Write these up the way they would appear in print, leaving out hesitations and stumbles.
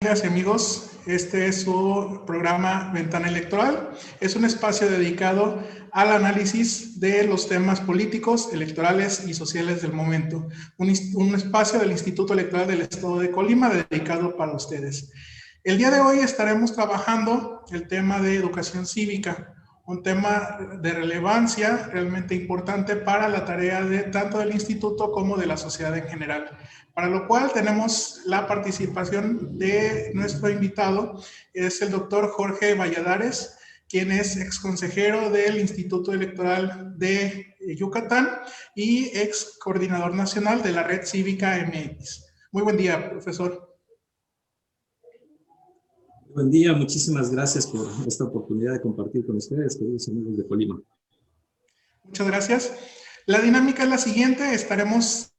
Amigas y amigos, este es su programa Ventana Electoral. Es un espacio dedicado al análisis de los temas políticos, electorales y sociales del momento. Un espacio del Instituto Electoral del Estado de Colima dedicado para ustedes. El día de hoy estaremos trabajando el tema de educación cívica, un tema de relevancia realmente importante para la tarea de tanto del instituto como de la sociedad en general. Para lo cual tenemos la participación de nuestro invitado, es el doctor Jorge Valladares, quien es ex consejero del Instituto Electoral de Yucatán y ex coordinador nacional de la Red Cívica MX. Muy buen día, profesor. Buen día, muchísimas gracias por esta oportunidad de compartir con ustedes, queridos amigos de Colima. Muchas gracias. La dinámica es la siguiente, estaremos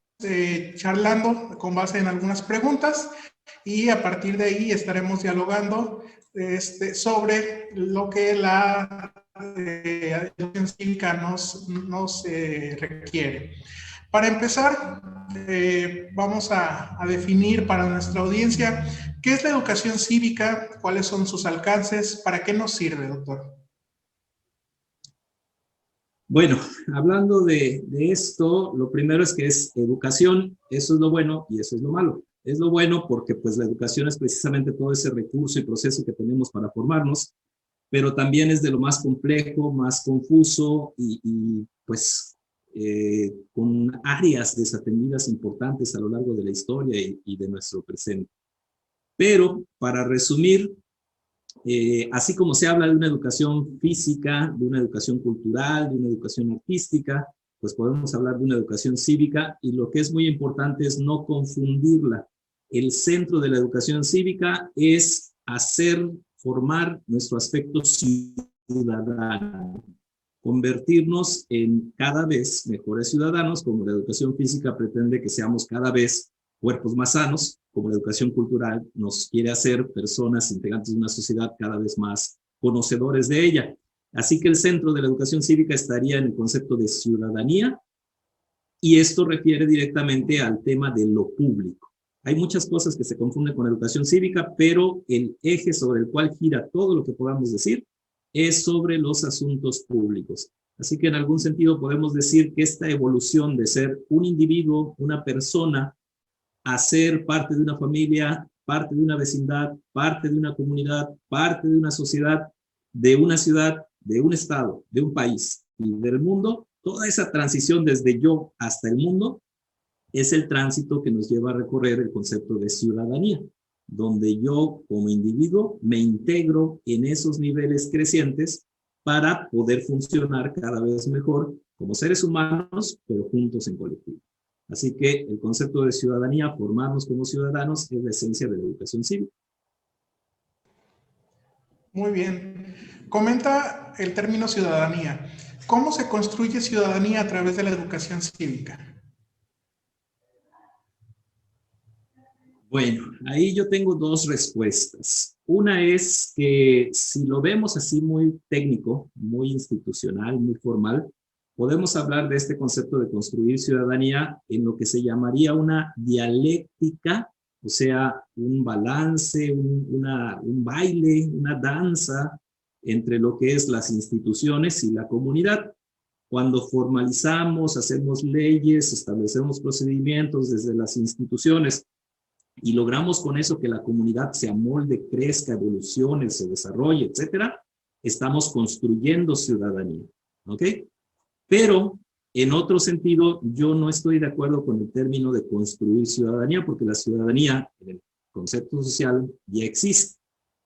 charlando con base en algunas preguntas y a partir de ahí estaremos dialogando sobre lo que la educación cívica nos requiere. Para empezar, vamos a definir para nuestra audiencia qué es la educación cívica, cuáles son sus alcances, para qué nos sirve, doctor. Bueno, hablando de esto, lo primero es que es educación, eso es lo bueno y eso es lo malo. Es lo bueno porque pues la educación es precisamente todo ese recurso y proceso que tenemos para formarnos, pero también es de lo más complejo, más confuso y pues con áreas desatendidas importantes a lo largo de la historia y de nuestro presente. Pero para resumir, así como se habla de una educación física, de una educación cultural, de una educación artística, pues podemos hablar de una educación cívica y lo que es muy importante es no confundirla. El centro de la educación cívica es formar nuestro aspecto ciudadano, convertirnos en cada vez mejores ciudadanos, como la educación física pretende que seamos cada vez cuerpos más sanos, como la educación cultural nos quiere hacer personas integrantes de una sociedad cada vez más conocedores de ella. Así que el centro de la educación cívica estaría en el concepto de ciudadanía y esto refiere directamente al tema de lo público. Hay muchas cosas que se confunden con educación cívica, pero el eje sobre el cual gira todo lo que podamos decir es sobre los asuntos públicos. Así que en algún sentido podemos decir que esta evolución de ser un individuo, una persona, a ser parte de una familia, parte de una vecindad, parte de una comunidad, parte de una sociedad, de una ciudad, de un estado, de un país y del mundo, toda esa transición desde yo hasta el mundo es el tránsito que nos lleva a recorrer el concepto de ciudadanía, donde yo como individuo me integro en esos niveles crecientes para poder funcionar cada vez mejor como seres humanos, pero juntos en colectivo. Así que el concepto de ciudadanía, formarnos como ciudadanos, es la esencia de la educación cívica. Muy bien. Comenta el término ciudadanía. ¿Cómo se construye ciudadanía a través de la educación cívica? Bueno, ahí yo tengo dos respuestas. Una es que si lo vemos así muy técnico, muy institucional, muy formal, podemos hablar de este concepto de construir ciudadanía en lo que se llamaría una dialéctica, o sea, un balance, un baile, una danza entre lo que es las instituciones y la comunidad. Cuando formalizamos, hacemos leyes, establecemos procedimientos desde las instituciones y logramos con eso que la comunidad se amolde, crezca, evolucione, se desarrolle, etcétera, estamos construyendo ciudadanía, ¿ok? Pero, en otro sentido, yo no estoy de acuerdo con el término de construir ciudadanía, porque la ciudadanía, en el concepto social, ya existe.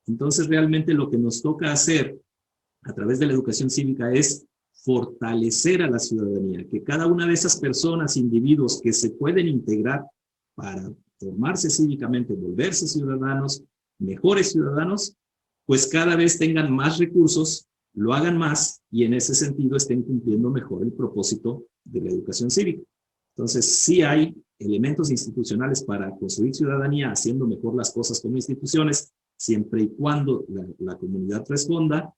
Entonces, realmente lo que nos toca hacer a través de la educación cívica es fortalecer a la ciudadanía, que cada una de esas personas, individuos que se pueden integrar para formarse cívicamente, volverse ciudadanos, mejores ciudadanos, pues cada vez tengan más recursos, lo hagan más y en ese sentido estén cumpliendo mejor el propósito de la educación cívica. Entonces, sí hay elementos institucionales para construir ciudadanía haciendo mejor las cosas como instituciones, siempre y cuando la comunidad responda,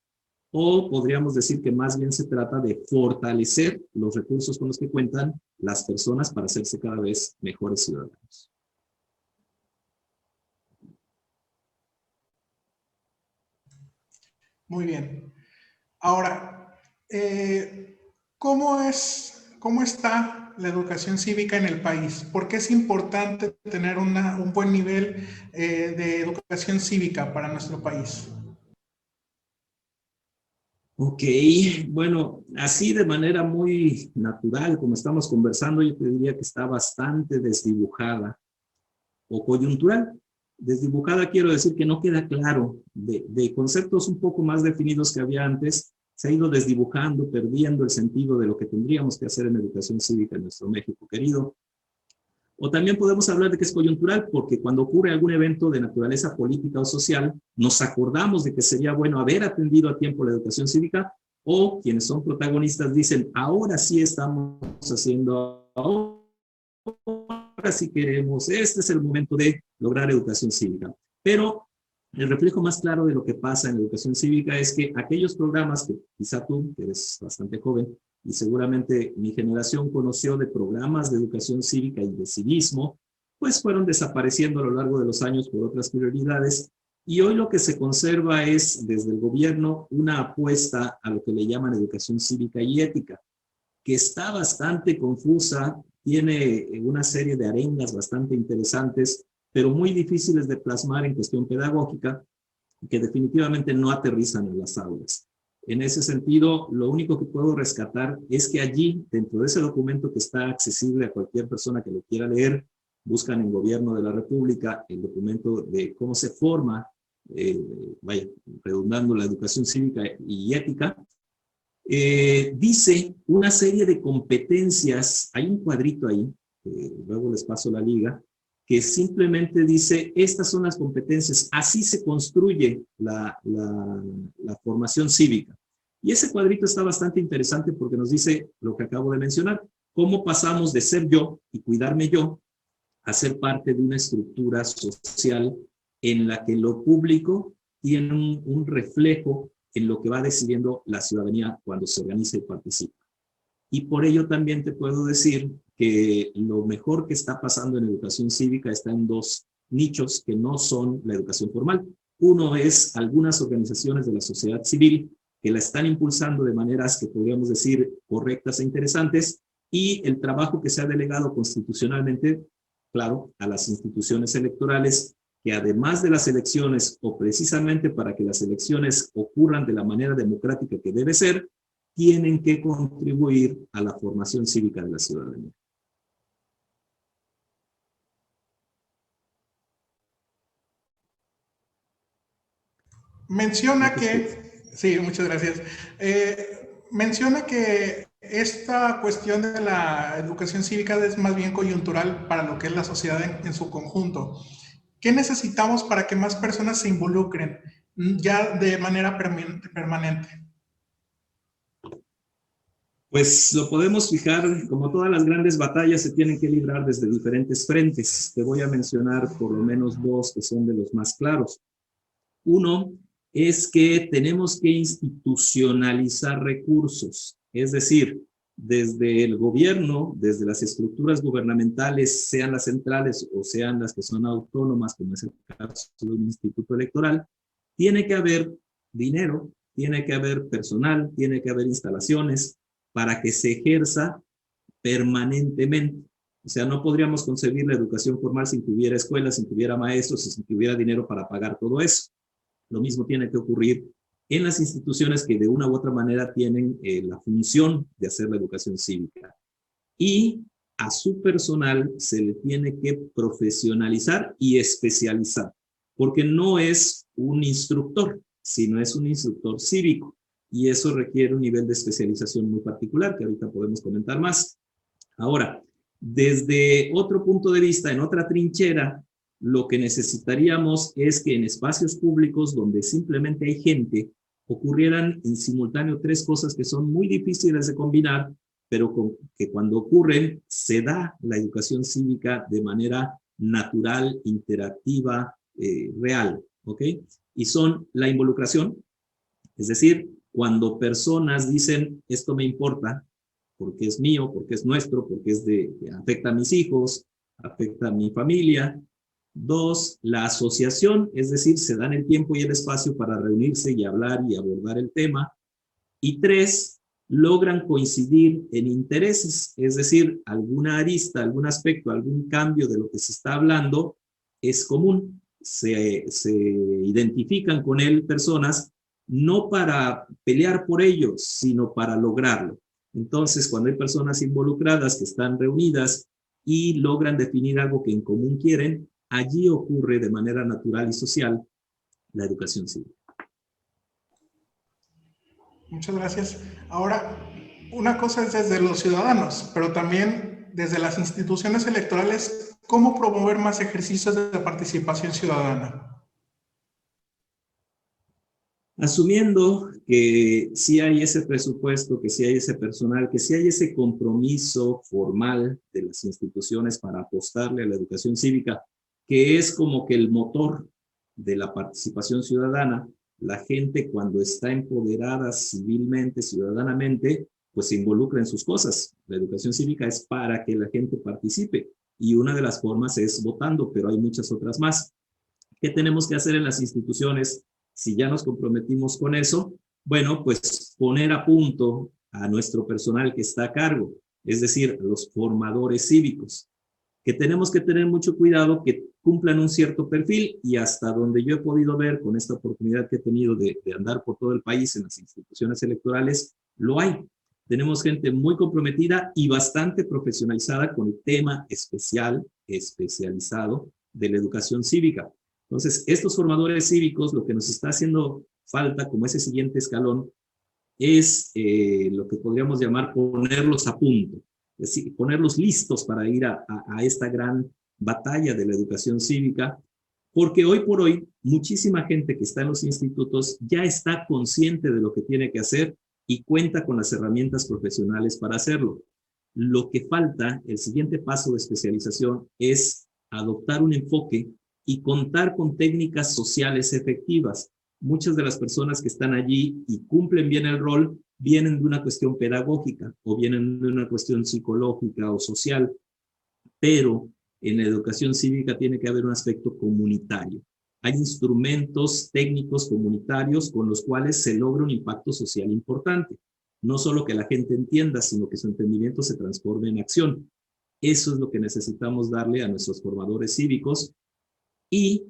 o podríamos decir que más bien se trata de fortalecer los recursos con los que cuentan las personas para hacerse cada vez mejores ciudadanos. Muy bien. Ahora, ¿cómo está la educación cívica en el país? ¿Por qué es importante tener un buen nivel de educación cívica para nuestro país? Ok, bueno, así de manera muy natural, como estamos conversando, yo te diría que está bastante desdibujada o coyuntural. Desdibujada quiero decir que no queda claro de conceptos un poco más definidos que había antes, se ha ido desdibujando, perdiendo el sentido de lo que tendríamos que hacer en educación cívica en nuestro México querido. O también podemos hablar de que es coyuntural porque cuando ocurre algún evento de naturaleza política o social, nos acordamos de que sería bueno haber atendido a tiempo la educación cívica, o quienes son protagonistas dicen, ahora sí estamos haciendo, ahora sí queremos, este es el momento de lograr educación cívica. Pero el reflejo más claro de lo que pasa en la educación cívica es que aquellos programas que quizá tú, que eres bastante joven, y seguramente mi generación conoció de programas de educación cívica y de civismo, pues fueron desapareciendo a lo largo de los años por otras prioridades, y hoy lo que se conserva es, desde el gobierno, una apuesta a lo que le llaman educación cívica y ética, que está bastante confusa, tiene una serie de arengas bastante interesantes, pero muy difíciles de plasmar en cuestión pedagógica, que definitivamente no aterrizan en las aulas. En ese sentido, lo único que puedo rescatar es que allí, dentro de ese documento que está accesible a cualquier persona que lo quiera leer, buscan en Gobierno de la República el documento de cómo se forma, vaya, redundando la educación cívica y ética, dice una serie de competencias, hay un cuadrito ahí, luego les paso la liga, que simplemente dice, estas son las competencias, así se construye la formación cívica. Y ese cuadrito está bastante interesante porque nos dice lo que acabo de mencionar, cómo pasamos de ser yo y cuidarme yo a ser parte de una estructura social en la que lo público tiene un reflejo en lo que va decidiendo la ciudadanía cuando se organiza y participa. Y por ello también te puedo decir que lo mejor que está pasando en educación cívica está en dos nichos que no son la educación formal. Uno es algunas organizaciones de la sociedad civil que la están impulsando de maneras que podríamos decir correctas e interesantes, y el trabajo que se ha delegado constitucionalmente, claro, a las instituciones electorales, que además de las elecciones, o precisamente para que las elecciones ocurran de la manera democrática que debe ser, tienen que contribuir a la formación cívica de la ciudadanía. Menciona que, sí, muchas gracias. Menciona que esta cuestión de la educación cívica es más bien coyuntural para lo que es la sociedad en su conjunto. ¿Qué necesitamos para que más personas se involucren ya de manera permanente? Pues lo podemos fijar, como todas las grandes batallas se tienen que librar desde diferentes frentes. Te voy a mencionar por lo menos dos que son de los más claros. Uno es que tenemos que institucionalizar recursos, es decir, desde el gobierno, desde las estructuras gubernamentales, sean las centrales o sean las que son autónomas, como es el caso de un instituto electoral, tiene que haber dinero, tiene que haber personal, tiene que haber instalaciones para que se ejerza permanentemente. O sea, no podríamos concebir la educación formal sin que hubiera escuelas, sin que hubiera maestros, sin que hubiera dinero para pagar todo eso. Lo mismo tiene que ocurrir en las instituciones que de una u otra manera tienen la función de hacer la educación cívica. Y a su personal se le tiene que profesionalizar y especializar, porque no es un instructor, sino es un instructor cívico. Y eso requiere un nivel de especialización muy particular, que ahorita podemos comentar más. Ahora, desde otro punto de vista, en otra trinchera, lo que necesitaríamos es que en espacios públicos donde simplemente hay gente, ocurrieran en simultáneo tres cosas que son muy difíciles de combinar, pero que cuando ocurren se da la educación cívica de manera natural, interactiva, real, ¿ok? Y son la involucración, es decir, cuando personas dicen, esto me importa, porque es mío, porque es nuestro, porque afecta a mis hijos, afecta a mi familia, 2, la asociación, es decir, se dan el tiempo y el espacio para reunirse y hablar y abordar el tema. Y 3, logran coincidir en intereses, es decir, alguna arista, algún aspecto, algún cambio de lo que se está hablando es común. Se identifican con él personas no para pelear por ello, sino para lograrlo. Entonces, cuando hay personas involucradas que están reunidas y logran definir algo que en común quieren, allí ocurre de manera natural y social la educación cívica. Muchas gracias. Ahora, una cosa es desde los ciudadanos, pero también desde las instituciones electorales, ¿cómo promover más ejercicios de participación ciudadana? Asumiendo que sí hay ese presupuesto, que sí hay ese personal, que sí hay ese compromiso formal de las instituciones para apostarle a la educación cívica, que es como que el motor de la participación ciudadana. La gente, cuando está empoderada civilmente, ciudadanamente, pues se involucra en sus cosas. La educación cívica es para que la gente participe, y una de las formas es votando, pero hay muchas otras más. ¿Qué tenemos que hacer en las instituciones si ya nos comprometimos con eso? Bueno, pues poner a punto a nuestro personal que está a cargo, es decir, a los formadores cívicos, que tenemos que tener mucho cuidado que cumplan un cierto perfil, y hasta donde yo he podido ver con esta oportunidad que he tenido de andar por todo el país en las instituciones electorales, lo hay. Tenemos gente muy comprometida y bastante profesionalizada con el tema especializado de la educación cívica. Entonces, estos formadores cívicos, lo que nos está haciendo falta como ese siguiente escalón es lo que podríamos llamar ponerlos a punto, es decir, ponerlos listos para ir a esta gran batalla de la educación cívica, porque hoy por hoy muchísima gente que está en los institutos ya está consciente de lo que tiene que hacer y cuenta con las herramientas profesionales para hacerlo. Lo que falta, el siguiente paso de especialización, es adoptar un enfoque y contar con técnicas sociales efectivas. Muchas de las personas que están allí y cumplen bien el rol vienen de una cuestión pedagógica o vienen de una cuestión psicológica o social, pero en la educación cívica tiene que haber un aspecto comunitario. Hay instrumentos técnicos comunitarios con los cuales se logra un impacto social importante. No solo que la gente entienda, sino que su entendimiento se transforme en acción. Eso es lo que necesitamos darle a nuestros formadores cívicos, y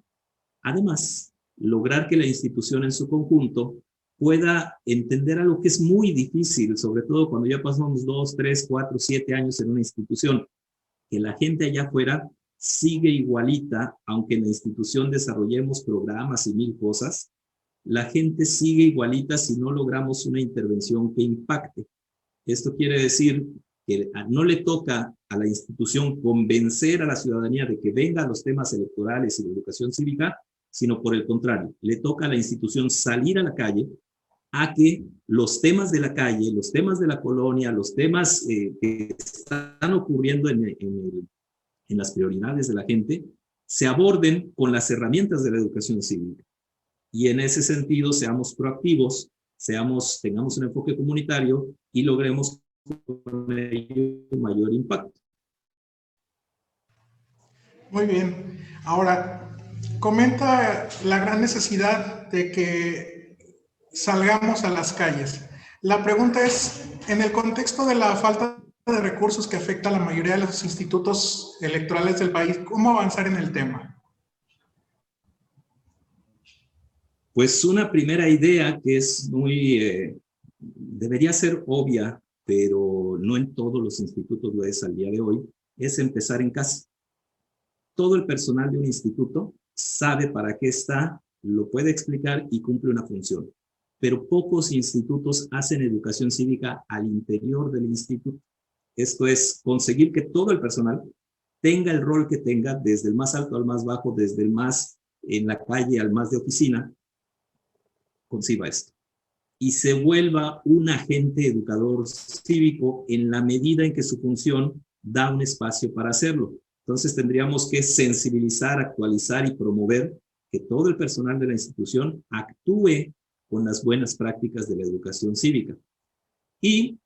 además lograr que la institución en su conjunto pueda entender algo que es muy difícil, sobre todo cuando ya pasamos 2, 3, 4, 7 años en una institución, que la gente allá afuera sigue igualita, aunque en la institución desarrollemos programas y 1000 cosas, la gente sigue igualita si no logramos una intervención que impacte. Esto quiere decir que no le toca a la institución convencer a la ciudadanía de que venga a los temas electorales y de educación cívica, sino por el contrario, le toca a la institución salir a la calle a que los temas de la calle, los temas de la colonia, los temas que están ocurriendo en las prioridades de la gente, se aborden con las herramientas de la educación cívica. Y en ese sentido seamos proactivos, tengamos un enfoque comunitario y logremos con ello un mayor impacto. Muy bien. Ahora, comenta la gran necesidad de que salgamos a las calles. La pregunta es, en el contexto de la falta de recursos que afecta a la mayoría de los institutos electorales del país, ¿cómo avanzar en el tema? Pues una primera idea que es debería ser obvia, pero no en todos los institutos lo es al día de hoy, es empezar en casa. Todo el personal de un instituto sabe para qué está, lo puede explicar y cumple una función. Pero pocos institutos hacen educación cívica al interior del instituto. Esto es conseguir que todo el personal tenga el rol que tenga, desde el más alto al más bajo, desde el más en la calle al más de oficina, conciba esto y se vuelva un agente educador cívico en la medida en que su función da un espacio para hacerlo. Entonces tendríamos que sensibilizar, actualizar y promover que todo el personal de la institución actúe con las buenas prácticas de la educación cívica. Y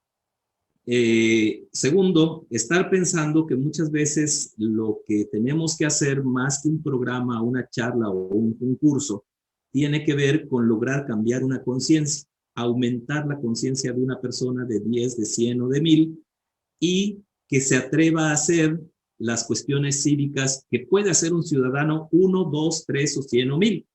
Segundo, estar pensando que muchas veces lo que tenemos que hacer más que un programa, una charla o un curso, tiene que ver con lograr cambiar una conciencia, aumentar la conciencia de una persona de 10, de 100 o de 1000, y que se atreva a hacer las cuestiones cívicas que puede hacer un ciudadano 1, 2, 3 o 100 o 1000.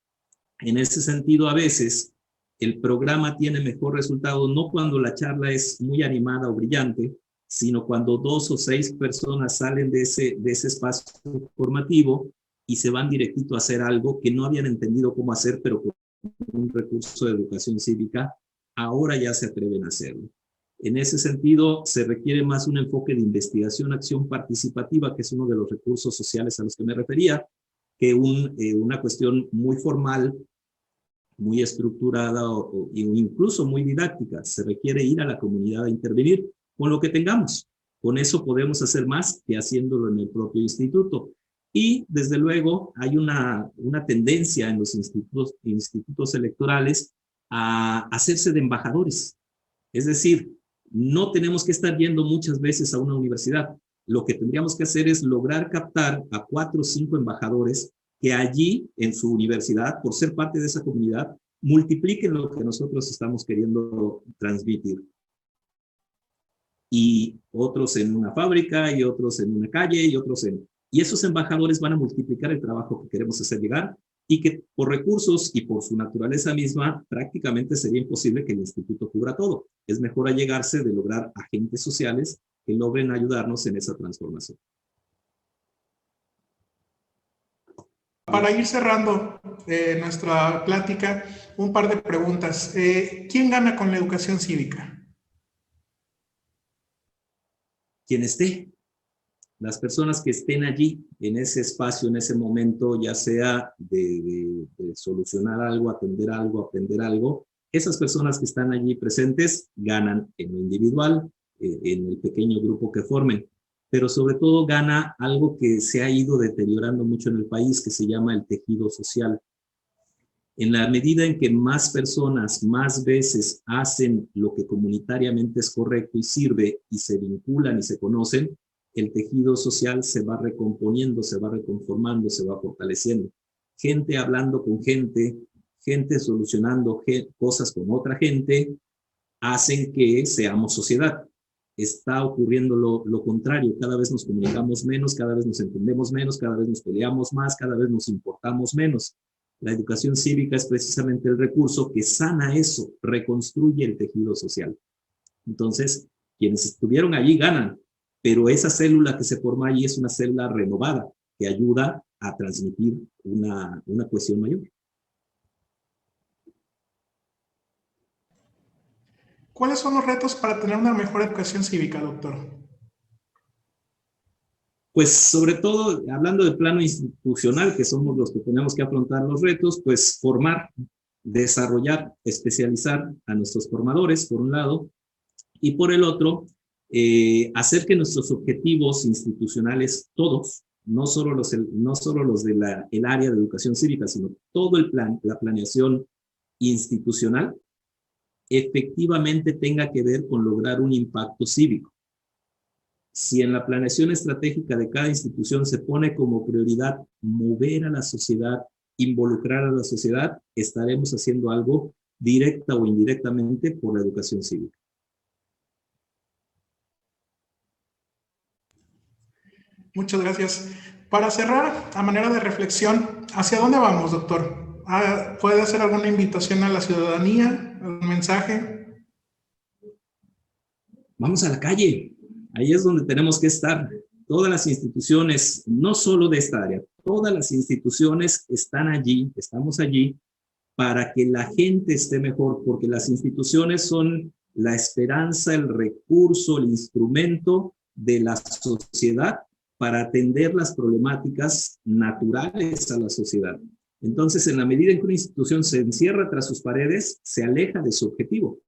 En ese sentido, a veces, el programa tiene mejor resultado no cuando la charla es muy animada o brillante, sino cuando 2 o 6 personas salen de ese espacio formativo y se van directito a hacer algo que no habían entendido cómo hacer, pero con un recurso de educación cívica, ahora ya se atreven a hacerlo. En ese sentido, se requiere más un enfoque de investigación, acción participativa, que es uno de los recursos sociales a los que me refería, que una cuestión muy formal, muy estructurada o incluso muy didáctica. Se requiere ir a la comunidad a intervenir con lo que tengamos. Con eso podemos hacer más que haciéndolo en el propio instituto. Y desde luego hay una tendencia en los institutos electorales a hacerse de embajadores. Es decir, no tenemos que estar yendo muchas veces a una universidad. Lo que tendríamos que hacer es lograr captar a 4 o 5 embajadores que allí, en su universidad, por ser parte de esa comunidad, multipliquen lo que nosotros estamos queriendo transmitir. Y otros en una fábrica, y otros en una calle, y otros en... Y esos embajadores van a multiplicar el trabajo que queremos hacer llegar, y que por recursos y por su naturaleza misma, prácticamente sería imposible que el instituto cubra todo. Es mejor allegarse de lograr agentes sociales que logren ayudarnos en esa transformación. Para ir cerrando nuestra plática, un par de preguntas. ¿Quién gana con la educación cívica? Quien esté. Las personas que estén allí, en ese espacio, en ese momento, ya sea de solucionar algo, atender algo, aprender algo, esas personas que están allí presentes ganan en lo individual, en el pequeño grupo que formen, pero sobre todo gana algo que se ha ido deteriorando mucho en el país, que se llama el tejido social. En la medida en que más personas, más veces hacen lo que comunitariamente es correcto y sirve, y se vinculan y se conocen, el tejido social se va recomponiendo, se va reconformando, se va fortaleciendo. Gente hablando con gente, gente solucionando cosas con otra gente, hacen que seamos sociedad. Está ocurriendo lo contrario, cada vez nos comunicamos menos, cada vez nos entendemos menos, cada vez nos peleamos más, cada vez nos importamos menos. La educación cívica es precisamente el recurso que sana eso, reconstruye el tejido social. Entonces, quienes estuvieron allí ganan, pero esa célula que se forma allí es una célula renovada que ayuda a transmitir una cohesión mayor. ¿Cuáles son los retos para tener una mejor educación cívica, doctor? Pues sobre todo, hablando del plano institucional, que somos los que tenemos que afrontar los retos, pues formar, desarrollar, especializar a nuestros formadores, por un lado, y por el otro, hacer que nuestros objetivos institucionales, todos, no solo los del área de educación cívica, sino todo el plan, la planeación institucional, efectivamente tenga que ver con lograr un impacto cívico. Si en la planeación estratégica de cada institución se pone como prioridad mover a la sociedad, involucrar a la sociedad, estaremos haciendo algo directa o indirectamente por la educación cívica. Muchas gracias. Para cerrar, a manera de reflexión, ¿hacia dónde vamos, doctor? ¿Puede hacer alguna invitación a la ciudadanía, algún mensaje? Vamos a la calle. Ahí es donde tenemos que estar. Todas las instituciones, no solo de esta área, todas las instituciones están allí, estamos allí, para que la gente esté mejor, porque las instituciones son la esperanza, el recurso, el instrumento de la sociedad para atender las problemáticas naturales a la sociedad. Entonces, en la medida en que una institución se encierra tras sus paredes, se aleja de su objetivo.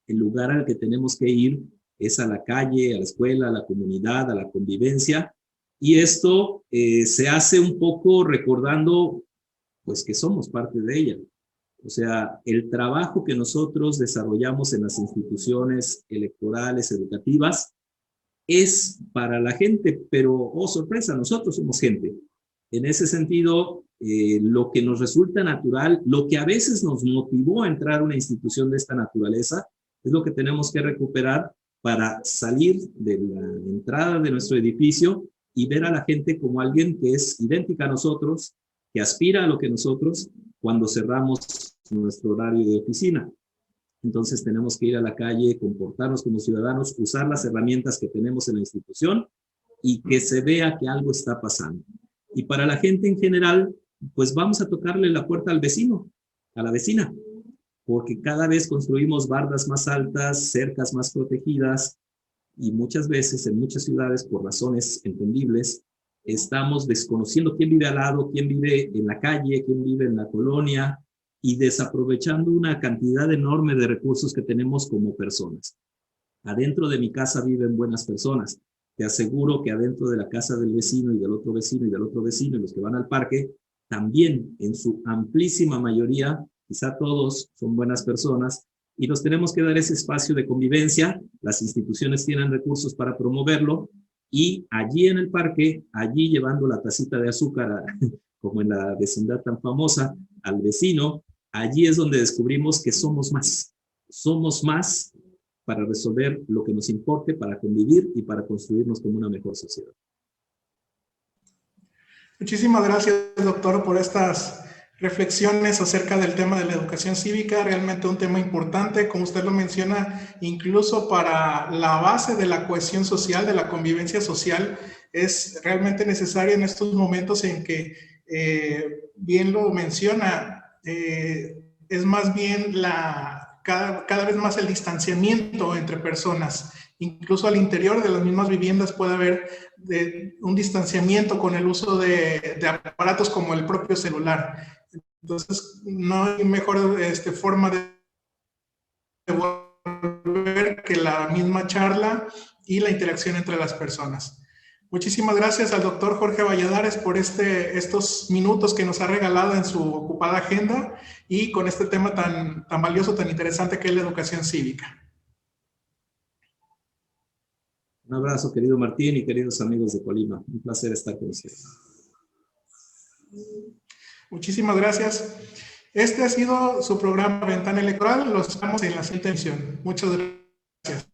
El lugar al que tenemos que ir es a la calle, a la escuela, a la comunidad, a la convivencia, y esto se hace un poco recordando pues que somos parte de ella. O sea, el trabajo que nosotros desarrollamos en las instituciones electorales, educativas, es para la gente, pero, oh sorpresa, nosotros somos gente. En ese sentido, lo que nos resulta natural, lo que a veces nos motivó a entrar a una institución de esta naturaleza, es lo que tenemos que recuperar para salir de la entrada de nuestro edificio y ver a la gente como alguien que es idéntica a nosotros, que aspira a lo que nosotros, cuando cerramos nuestro horario de oficina. Entonces tenemos que ir a la calle, comportarnos como ciudadanos, usar las herramientas que tenemos en la institución y que se vea que algo está pasando. Y para la gente en general, pues vamos a tocarle la puerta al vecino, a la vecina, porque cada vez construimos bardas más altas, cercas más protegidas, y muchas veces en muchas ciudades, por razones entendibles, estamos desconociendo quién vive al lado, quién vive en la calle, quién vive en la colonia, y desaprovechando una cantidad enorme de recursos que tenemos como personas. Adentro de mi casa viven buenas personas. Te aseguro que adentro de la casa del vecino y del otro vecino y del otro vecino y los que van al parque, también en su amplísima mayoría, quizá todos son buenas personas, y nos tenemos que dar ese espacio de convivencia. Las instituciones tienen recursos para promoverlo, y allí en el parque, allí llevando la tacita de azúcar, como en la vecindad tan famosa, al vecino, allí es donde descubrimos que somos más para resolver lo que nos importe, para convivir y para construirnos como una mejor sociedad. Muchísimas gracias, doctor, por estas reflexiones acerca del tema de la educación cívica, realmente un tema importante, como usted lo menciona, incluso para la base de la cohesión social, de la convivencia social, es realmente necesario en estos momentos en que, bien lo menciona, es más bien cada vez más el distanciamiento entre personas. Incluso al interior de las mismas viviendas puede haber un distanciamiento con el uso de aparatos como el propio celular. Entonces, no hay mejor forma de volver que la misma charla y la interacción entre las personas. Muchísimas gracias al doctor Jorge Valladares por estos minutos que nos ha regalado en su ocupada agenda y con este tema tan valioso, tan interesante que es la educación cívica. Un abrazo, querido Martín y queridos amigos de Colima. Un placer estar con ustedes. Muchísimas gracias. Este ha sido su programa Ventana Electoral. Los vemos en la siguiente emisión. Muchas gracias.